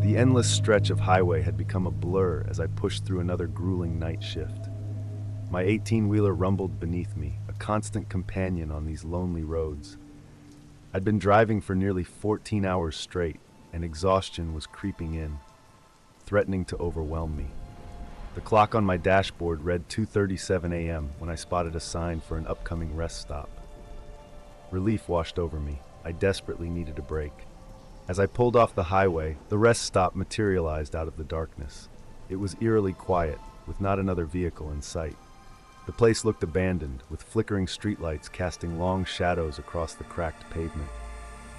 The endless stretch of highway had become a blur as I pushed through another grueling night shift. My 18-wheeler rumbled beneath me, a constant companion on these lonely roads. I'd been driving for nearly 14 hours straight, and exhaustion was creeping in, threatening to overwhelm me. The clock on my dashboard read 2:37 a.m. when I spotted a sign for an upcoming rest stop. Relief washed over me. I desperately needed a break. As I pulled off the highway, the rest stop materialized out of the darkness. It was eerily quiet, with not another vehicle in sight. The place looked abandoned, with flickering streetlights casting long shadows across the cracked pavement.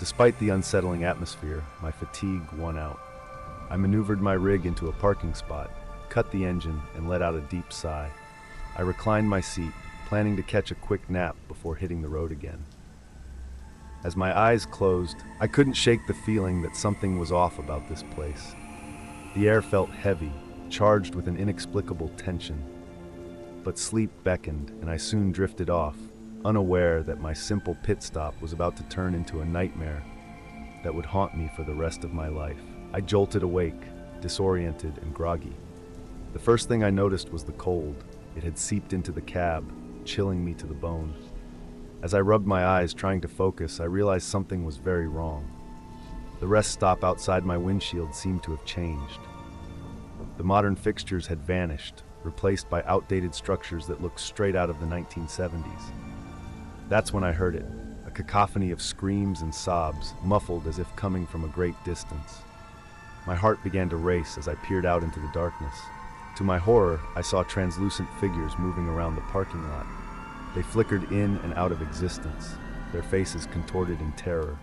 Despite the unsettling atmosphere, my fatigue won out. I maneuvered my rig into a parking spot, cut the engine, and let out a deep sigh. I reclined my seat, planning to catch a quick nap before hitting the road again. As my eyes closed, I couldn't shake the feeling that something was off about this place. The air felt heavy, charged with an inexplicable tension. But sleep beckoned, and I soon drifted off, unaware that my simple pit stop was about to turn into a nightmare that would haunt me for the rest of my life. I jolted awake, disoriented and groggy. The first thing I noticed was the cold. It had seeped into the cab, chilling me to the bone. As I rubbed my eyes trying to focus, I realized something was very wrong. The rest stop outside my windshield seemed to have changed. The modern fixtures had vanished, replaced by outdated structures that looked straight out of the 1970s. That's when I heard it, a cacophony of screams and sobs, muffled as if coming from a great distance. My heart began to race as I peered out into the darkness. To my horror, I saw translucent figures moving around the parking lot. They flickered in and out of existence, their faces contorted in terror.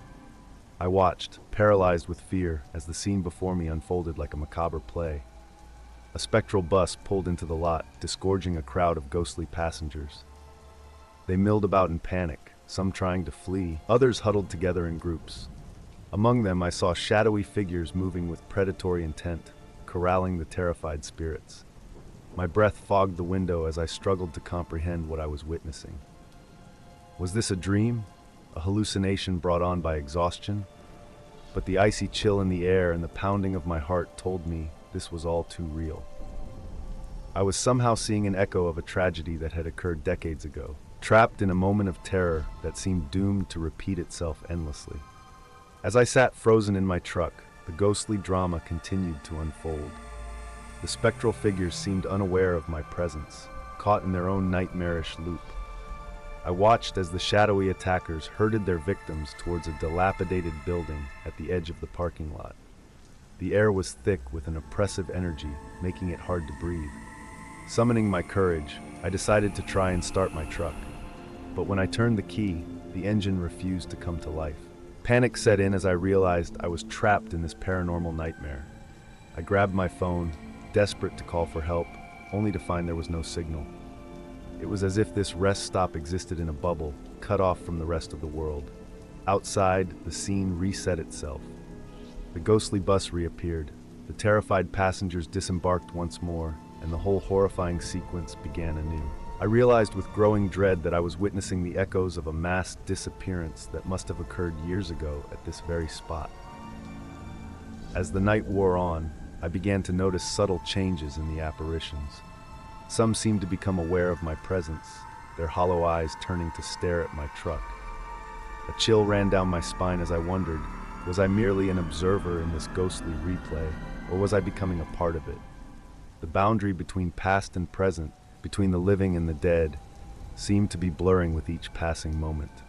I watched, paralyzed with fear, as the scene before me unfolded like a macabre play. A spectral bus pulled into the lot, disgorging a crowd of ghostly passengers. They milled about in panic, some trying to flee, others huddled together in groups. Among them, I saw shadowy figures moving with predatory intent, corralling the terrified spirits. My breath fogged the window as I struggled to comprehend what I was witnessing. Was this a dream? A hallucination brought on by exhaustion? But the icy chill in the air and the pounding of my heart told me this was all too real. I was somehow seeing an echo of a tragedy that had occurred decades ago, trapped in a moment of terror that seemed doomed to repeat itself endlessly. As I sat frozen in my truck, the ghostly drama continued to unfold. The spectral figures seemed unaware of my presence, caught in their own nightmarish loop. I watched as the shadowy attackers herded their victims towards a dilapidated building at the edge of the parking lot. The air was thick with an oppressive energy, making it hard to breathe. Summoning my courage, I decided to try and start my truck. But when I turned the key, the engine refused to come to life. Panic set in as I realized I was trapped in this paranormal nightmare. I grabbed my phone, desperate to call for help, only to find there was no signal. It was as if this rest stop existed in a bubble, cut off from the rest of the world. Outside, the scene reset itself. The ghostly bus reappeared, the terrified passengers disembarked once more, and the whole horrifying sequence began anew. I realized with growing dread that I was witnessing the echoes of a mass disappearance that must have occurred years ago at this very spot. As the night wore on, I began to notice subtle changes in the apparitions. Some seemed to become aware of my presence, their hollow eyes turning to stare at my truck. A chill ran down my spine as I wondered, was I merely an observer in this ghostly replay, or was I becoming a part of it? The boundary between past and present, between the living and the dead, seemed to be blurring with each passing moment.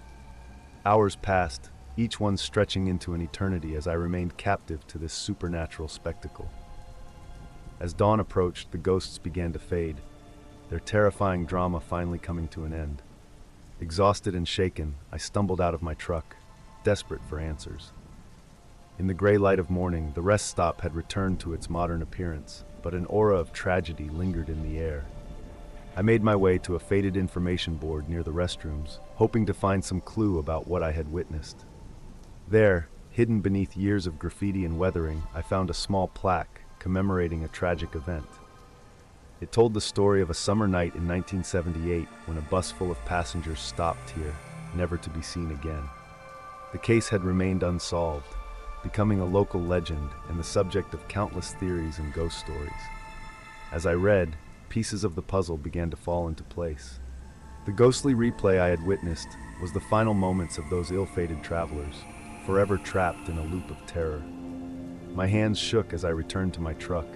Hours passed, each one stretching into an eternity as I remained captive to this supernatural spectacle. As dawn approached, the ghosts began to fade, their terrifying drama finally coming to an end. Exhausted and shaken, I stumbled out of my truck, desperate for answers. In the gray light of morning, the rest stop had returned to its modern appearance, but an aura of tragedy lingered in the air. I made my way to a faded information board near the restrooms, hoping to find some clue about what I had witnessed. There, hidden beneath years of graffiti and weathering, I found a small plaque commemorating a tragic event. It told the story of a summer night in 1978 when a bus full of passengers stopped here, never to be seen again. The case had remained unsolved. becoming a local legend and the subject of countless theories and ghost stories. As I read, pieces of the puzzle began to fall into place. The ghostly replay I had witnessed was the final moments of those ill-fated travelers, forever trapped in a loop of terror. My hands shook as I returned to my truck.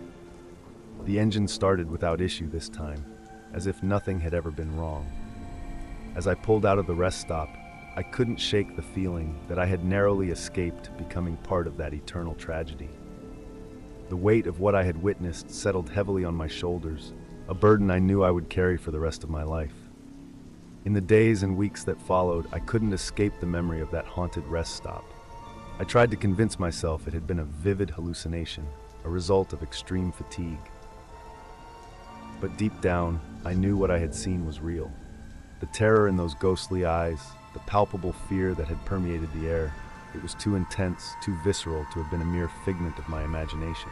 The engine started without issue this time, as if nothing had ever been wrong. As I pulled out of the rest stop, I couldn't shake the feeling that I had narrowly escaped becoming part of that eternal tragedy. The weight of what I had witnessed settled heavily on my shoulders, a burden I knew I would carry for the rest of my life. In the days and weeks that followed, I couldn't escape the memory of that haunted rest stop. I tried to convince myself it had been a vivid hallucination, a result of extreme fatigue. But deep down, I knew what I had seen was real. The terror in those ghostly eyes, the palpable fear that had permeated the air, it was too intense, too visceral to have been a mere figment of my imagination.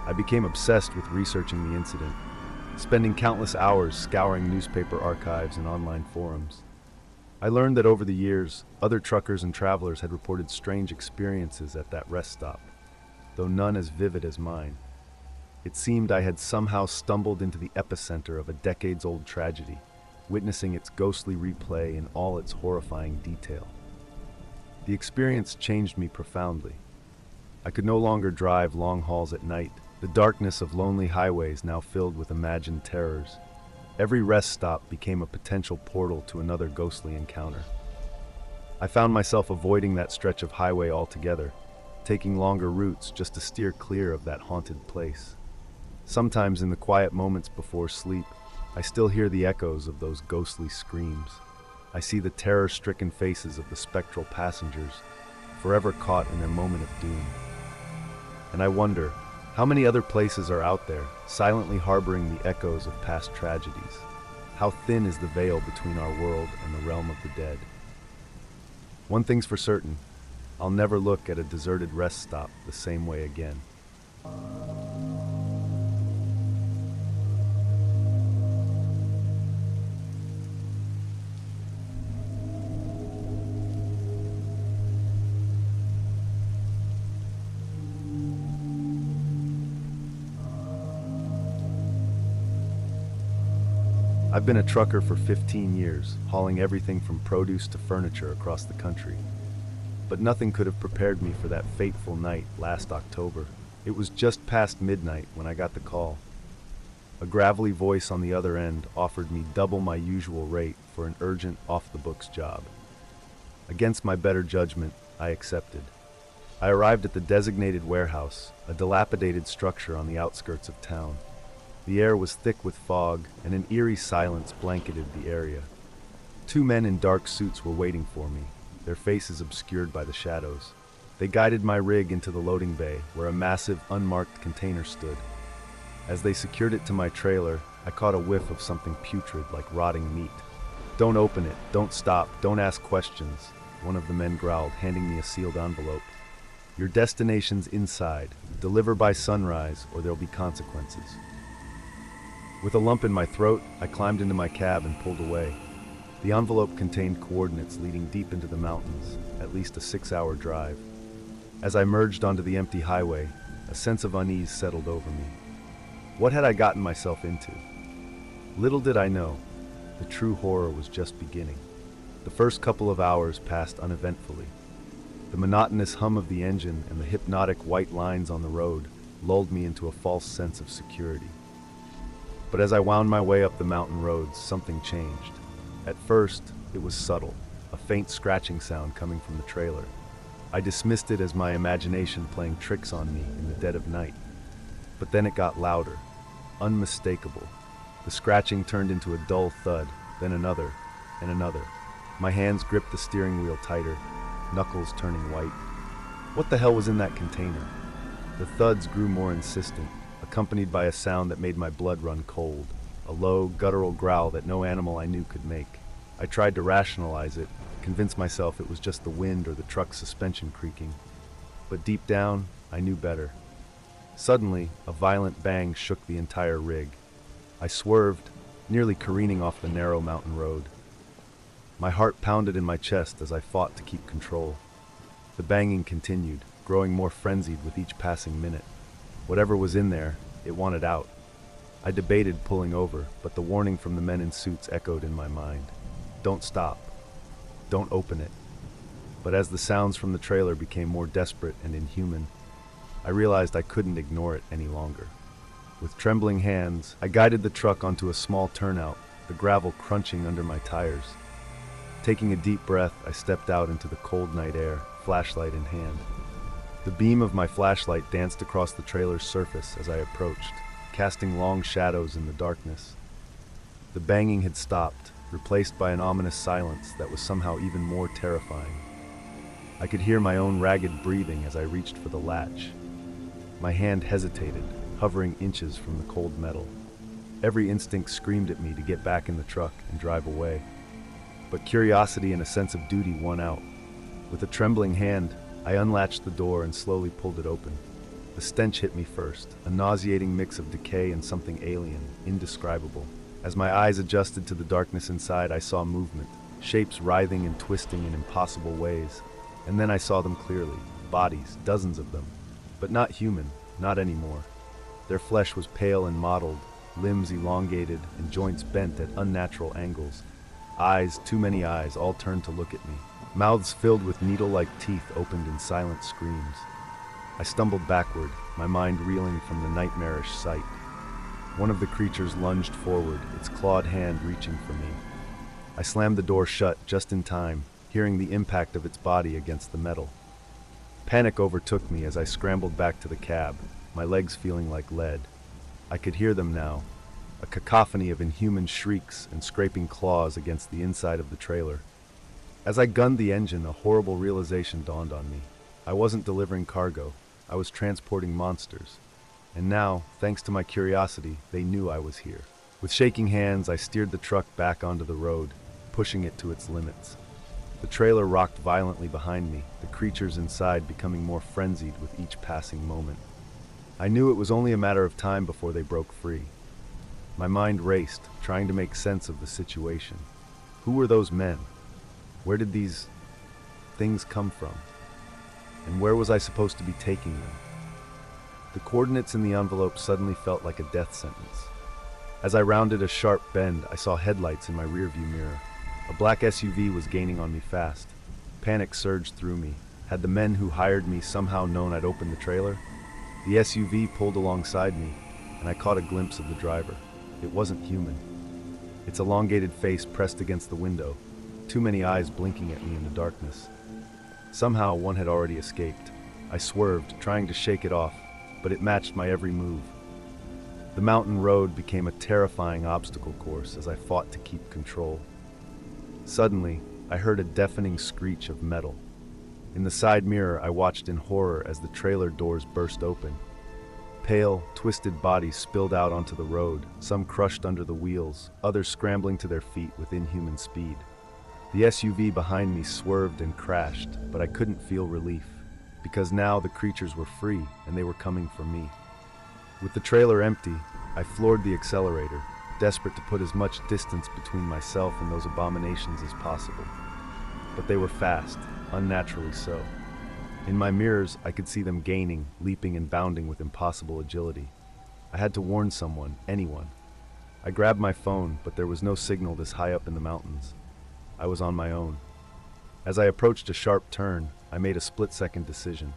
I became obsessed with researching the incident, spending countless hours scouring newspaper archives and online forums. I learned that over the years, other truckers and travelers had reported strange experiences at that rest stop, though none as vivid as mine. It seemed I had somehow stumbled into the epicenter of a decades-old tragedy, witnessing its ghostly replay in all its horrifying detail. The experience changed me profoundly. I could no longer drive long hauls at night, the darkness of lonely highways now filled with imagined terrors. Every rest stop became a potential portal to another ghostly encounter. I found myself avoiding that stretch of highway altogether, taking longer routes just to steer clear of that haunted place. Sometimes in the quiet moments before sleep, I still hear the echoes of those ghostly screams. I see the terror-stricken faces of the spectral passengers, forever caught in their moment of doom. And I wonder, how many other places are out there, silently harboring the echoes of past tragedies? How thin is the veil between our world and the realm of the dead? One thing's for certain, I'll never look at a deserted rest stop the same way again. I've been a trucker for 15 years, hauling everything from produce to furniture across the country. But nothing could have prepared me for that fateful night last October. It was just past midnight when I got the call. A gravelly voice on the other end offered me double my usual rate for an urgent, off-the-books job. Against my better judgment, I accepted. I arrived at the designated warehouse, a dilapidated structure on the outskirts of town. The air was thick with fog, and an eerie silence blanketed the area. Two men in dark suits were waiting for me, their faces obscured by the shadows. They guided my rig into the loading bay, where a massive, unmarked container stood. As they secured it to my trailer, I caught a whiff of something putrid like rotting meat. "Don't open it, don't stop, don't ask questions," one of the men growled, handing me a sealed envelope. "Your destination's inside. Deliver by sunrise, or there'll be consequences." With a lump in my throat, I climbed into my cab and pulled away. The envelope contained coordinates leading deep into the mountains, at least a 6-hour drive. As I merged onto the empty highway, a sense of unease settled over me. What had I gotten myself into? Little did I know, the true horror was just beginning. The first couple of hours passed uneventfully. The monotonous hum of the engine and the hypnotic white lines on the road lulled me into a false sense of security. But as I wound my way up the mountain roads, something changed. At first, it was subtle, a faint scratching sound coming from the trailer. I dismissed it as my imagination playing tricks on me in the dead of night. But then it got louder, unmistakable. The scratching turned into a dull thud, then another, and another. My hands gripped the steering wheel tighter, knuckles turning white. What the hell was in that container? The thuds grew more insistent, accompanied by a sound that made my blood run cold, a low, guttural growl that no animal I knew could make. I tried to rationalize it, convince myself it was just the wind or the truck's suspension creaking. But deep down, I knew better. Suddenly, a violent bang shook the entire rig. I swerved, nearly careening off the narrow mountain road. My heart pounded in my chest as I fought to keep control. The banging continued, growing more frenzied with each passing minute. Whatever was in there, it wanted out. I debated pulling over, but the warning from the men in suits echoed in my mind. Don't stop. Don't open it. But as the sounds from the trailer became more desperate and inhuman, I realized I couldn't ignore it any longer. With trembling hands, I guided the truck onto a small turnout, the gravel crunching under my tires. Taking a deep breath, I stepped out into the cold night air, flashlight in hand. The beam of my flashlight danced across the trailer's surface as I approached, casting long shadows in the darkness. The banging had stopped, replaced by an ominous silence that was somehow even more terrifying. I could hear my own ragged breathing as I reached for the latch. My hand hesitated, hovering inches from the cold metal. Every instinct screamed at me to get back in the truck and drive away. But curiosity and a sense of duty won out. With a trembling hand, I unlatched the door and slowly pulled it open. The stench hit me first, a nauseating mix of decay and something alien, indescribable. As my eyes adjusted to the darkness inside, I saw movement, shapes writhing and twisting in impossible ways. And then I saw them clearly, bodies, dozens of them. But not human, not anymore. Their flesh was pale and mottled, limbs elongated and joints bent at unnatural angles. Eyes, too many eyes, all turned to look at me. Mouths filled with needle-like teeth opened in silent screams. I stumbled backward, my mind reeling from the nightmarish sight. One of the creatures lunged forward, its clawed hand reaching for me. I slammed the door shut just in time, hearing the impact of its body against the metal. Panic overtook me as I scrambled back to the cab, my legs feeling like lead. I could hear them now, a cacophony of inhuman shrieks and scraping claws against the inside of the trailer. As I gunned the engine, a horrible realization dawned on me. I wasn't delivering cargo, I was transporting monsters. And now, thanks to my curiosity, they knew I was here. With shaking hands, I steered the truck back onto the road, pushing it to its limits. The trailer rocked violently behind me, the creatures inside becoming more frenzied with each passing moment. I knew it was only a matter of time before they broke free. My mind raced, trying to make sense of the situation. Who were those men? Where did these things come from? And where was I supposed to be taking them? The coordinates in the envelope suddenly felt like a death sentence. As I rounded a sharp bend, I saw headlights in my rearview mirror. A black SUV was gaining on me fast. Panic surged through me. Had the men who hired me somehow known I'd opened the trailer? The SUV pulled alongside me, and I caught a glimpse of the driver. It wasn't human. Its elongated face pressed against the window, too many eyes blinking at me in the darkness. Somehow one had already escaped. I swerved, trying to shake it off, but it matched my every move. The mountain road became a terrifying obstacle course as I fought to keep control. Suddenly, I heard a deafening screech of metal. In the side mirror, I watched in horror as the trailer doors burst open. Pale, twisted bodies spilled out onto the road, some crushed under the wheels, others scrambling to their feet with inhuman speed. The SUV behind me swerved and crashed, but I couldn't feel relief, because now the creatures were free and they were coming for me. With the trailer empty, I floored the accelerator, desperate to put as much distance between myself and those abominations as possible. But they were fast, unnaturally so. In my mirrors, I could see them gaining, leaping and bounding with impossible agility. I had to warn someone, anyone. I grabbed my phone, but there was no signal this high up in the mountains. I was on my own. As I approached a sharp turn, I made a split-second decision.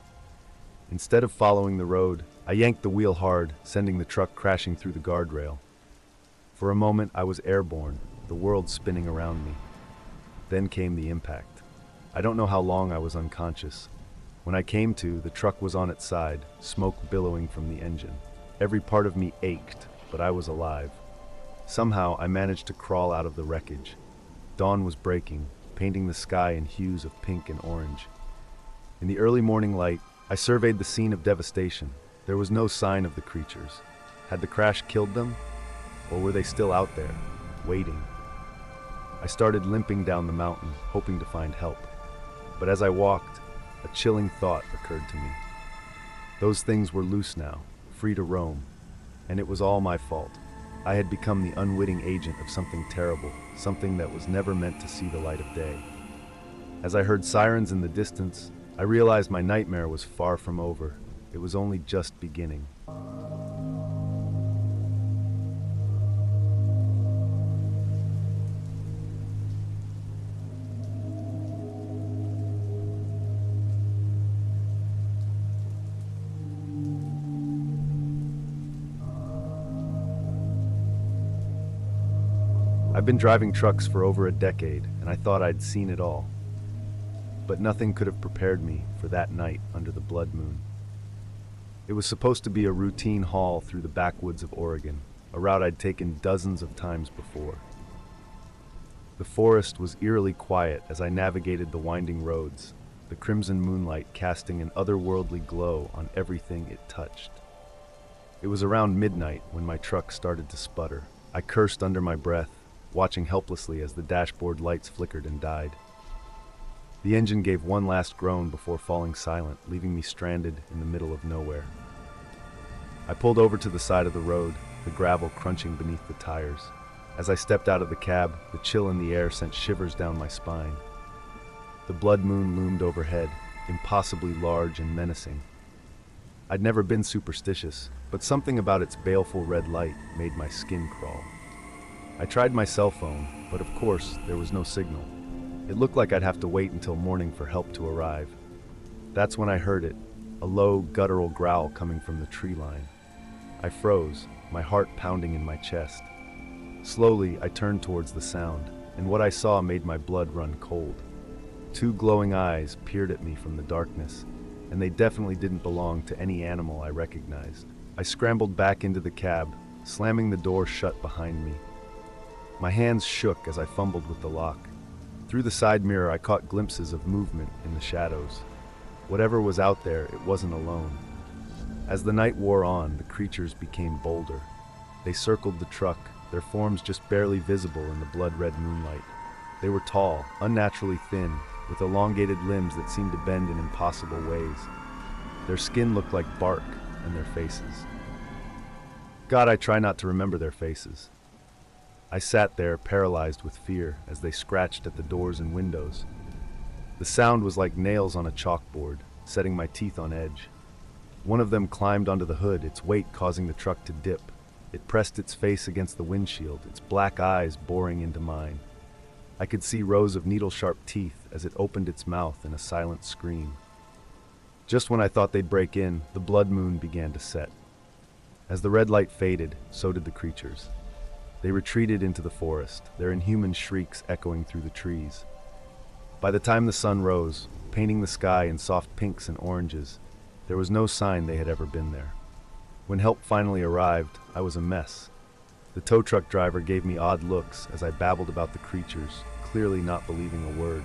Instead of following the road, I yanked the wheel hard, sending the truck crashing through the guardrail. For a moment, I was airborne, the world spinning around me. Then came the impact. I don't know how long I was unconscious. When I came to, the truck was on its side, smoke billowing from the engine. Every part of me ached, but I was alive. Somehow, I managed to crawl out of the wreckage. Dawn was breaking, painting the sky in hues of pink and orange. In the early morning light, I surveyed the scene of devastation. There was no sign of the creatures. Had the crash killed them? Or were they still out there, waiting? I started limping down the mountain, hoping to find help. But as I walked, a chilling thought occurred to me. Those things were loose now, free to roam, and it was all my fault. I had become the unwitting agent of something terrible, something that was never meant to see the light of day. As I heard sirens in the distance, I realized my nightmare was far from over. It was only just beginning. I've been driving trucks for over a decade, and I thought I'd seen it all. But nothing could have prepared me for that night under the blood moon. It was supposed to be a routine haul through the backwoods of Oregon, a route I'd taken dozens of times before. The forest was eerily quiet as I navigated the winding roads, the crimson moonlight casting an otherworldly glow on everything it touched. It was around midnight when my truck started to sputter. I cursed under my breath, watching helplessly as the dashboard lights flickered and died. The engine gave one last groan before falling silent, leaving me stranded in the middle of nowhere. I pulled over to the side of the road, the gravel crunching beneath the tires. As I stepped out of the cab, the chill in the air sent shivers down my spine. The blood moon loomed overhead, impossibly large and menacing. I'd never been superstitious, but something about its baleful red light made my skin crawl. I tried my cell phone, but of course, there was no signal. It looked like I'd have to wait until morning for help to arrive. That's when I heard it, a low, guttural growl coming from the tree line. I froze, my heart pounding in my chest. Slowly, I turned towards the sound, and what I saw made my blood run cold. Two glowing eyes peered at me from the darkness, and they definitely didn't belong to any animal I recognized. I scrambled back into the cab, slamming the door shut behind me. My hands shook as I fumbled with the lock. Through the side mirror, I caught glimpses of movement in the shadows. Whatever was out there, it wasn't alone. As the night wore on, the creatures became bolder. They circled the truck, their forms just barely visible in the blood-red moonlight. They were tall, unnaturally thin, with elongated limbs that seemed to bend in impossible ways. Their skin looked like bark, and their faces. God, I try not to remember their faces. I sat there, paralyzed with fear, as they scratched at the doors and windows. The sound was like nails on a chalkboard, setting my teeth on edge. One of them climbed onto the hood, its weight causing the truck to dip. It pressed its face against the windshield, its black eyes boring into mine. I could see rows of needle-sharp teeth as it opened its mouth in a silent scream. Just when I thought they'd break in, the blood moon began to set. As the red light faded, so did the creatures. They retreated into the forest, their inhuman shrieks echoing through the trees. By the time the sun rose, painting the sky in soft pinks and oranges, there was no sign they had ever been there. When help finally arrived, I was a mess. The tow truck driver gave me odd looks as I babbled about the creatures, clearly not believing a word.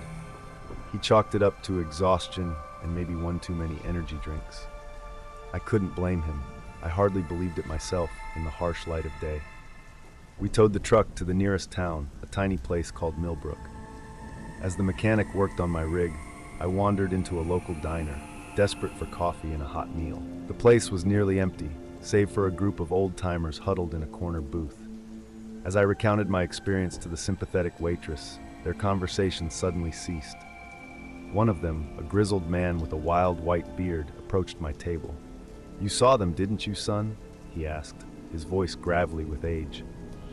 He chalked it up to exhaustion and maybe one too many energy drinks. I couldn't blame him. I hardly believed it myself in the harsh light of day. We towed the truck to the nearest town, a tiny place called Millbrook. As the mechanic worked on my rig, I wandered into a local diner, desperate for coffee and a hot meal. The place was nearly empty, save for a group of old-timers huddled in a corner booth. As I recounted my experience to the sympathetic waitress, their conversation suddenly ceased. One of them, a grizzled man with a wild white beard, approached my table. "You saw them, didn't you, son?" he asked, his voice gravelly with age.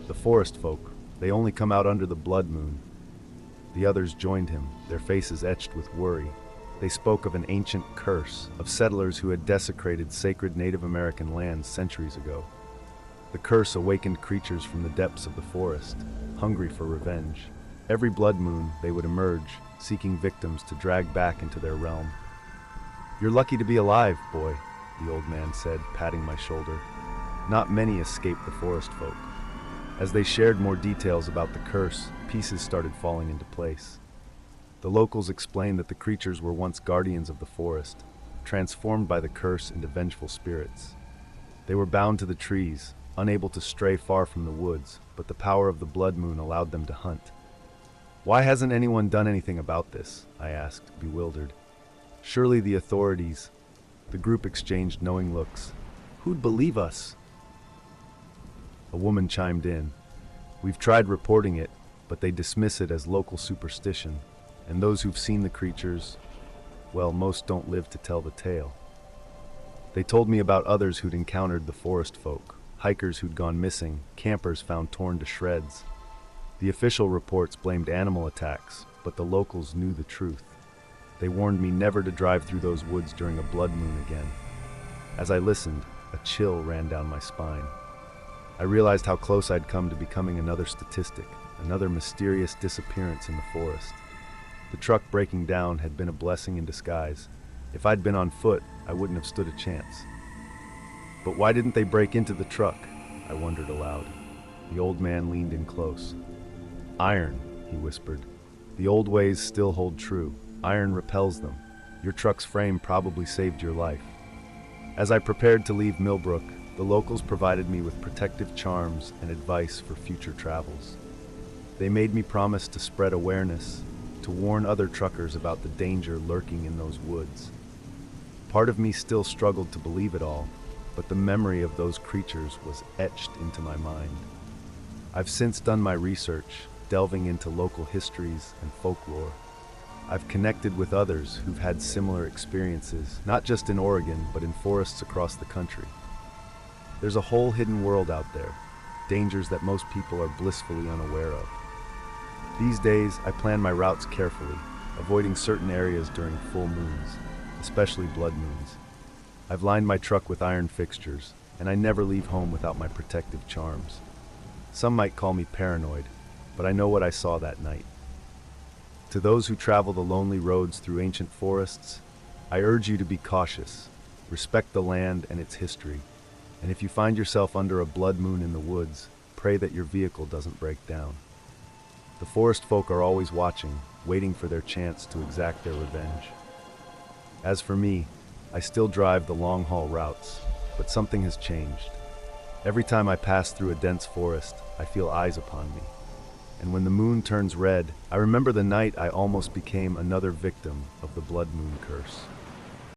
"The forest folk, they only come out under the blood moon." The others joined him, their faces etched with worry. They spoke of an ancient curse, of settlers who had desecrated sacred Native American lands centuries ago. The curse awakened creatures from the depths of the forest, hungry for revenge. Every blood moon, they would emerge, seeking victims to drag back into their realm. "You're lucky to be alive, boy," the old man said, patting my shoulder. "Not many escape the forest folk." As they shared more details about the curse, pieces started falling into place. The locals explained that the creatures were once guardians of the forest, transformed by the curse into vengeful spirits. They were bound to the trees, unable to stray far from the woods, but the power of the blood moon allowed them to hunt. "Why hasn't anyone done anything about this?" I asked, bewildered. "Surely the authorities..." The group exchanged knowing looks. "Who'd believe us?" A woman chimed in. "We've tried reporting it, but they dismiss it as local superstition, and those who've seen the creatures..." well, most don't live to tell the tale. They told me about others who'd encountered the forest folk, hikers who'd gone missing, campers found torn to shreds. The official reports blamed animal attacks, but the locals knew the truth. They warned me never to drive through those woods during a blood moon again. As I listened, a chill ran down my spine. I realized how close I'd come to becoming another statistic, another mysterious disappearance in the forest. The truck breaking down had been a blessing in disguise. If I'd been on foot, I wouldn't have stood a chance. But why didn't they break into the truck? I wondered aloud. The old man leaned in close. Iron, he whispered. The old ways still hold true. Iron repels them. Your truck's frame probably saved your life. As I prepared to leave Millbrook, the locals provided me with protective charms and advice for future travels. They made me promise to spread awareness, to warn other truckers about the danger lurking in those woods. Part of me still struggled to believe it all, but the memory of those creatures was etched into my mind. I've since done my research, delving into local histories and folklore. I've connected with others who've had similar experiences, not just in Oregon, but in forests across the country. There's a whole hidden world out there, dangers that most people are blissfully unaware of. These days, I plan my routes carefully, avoiding certain areas during full moons, especially blood moons. I've lined my truck with iron fixtures, and I never leave home without my protective charms. Some might call me paranoid, but I know what I saw that night. To those who travel the lonely roads through ancient forests, I urge you to be cautious, respect the land and its history, and if you find yourself under a blood moon in the woods, pray that your vehicle doesn't break down. The forest folk are always watching, waiting for their chance to exact their revenge. As for me, I still drive the long-haul routes, but something has changed. Every time I pass through a dense forest, I feel eyes upon me. And when the moon turns red, I remember the night I almost became another victim of the blood moon curse.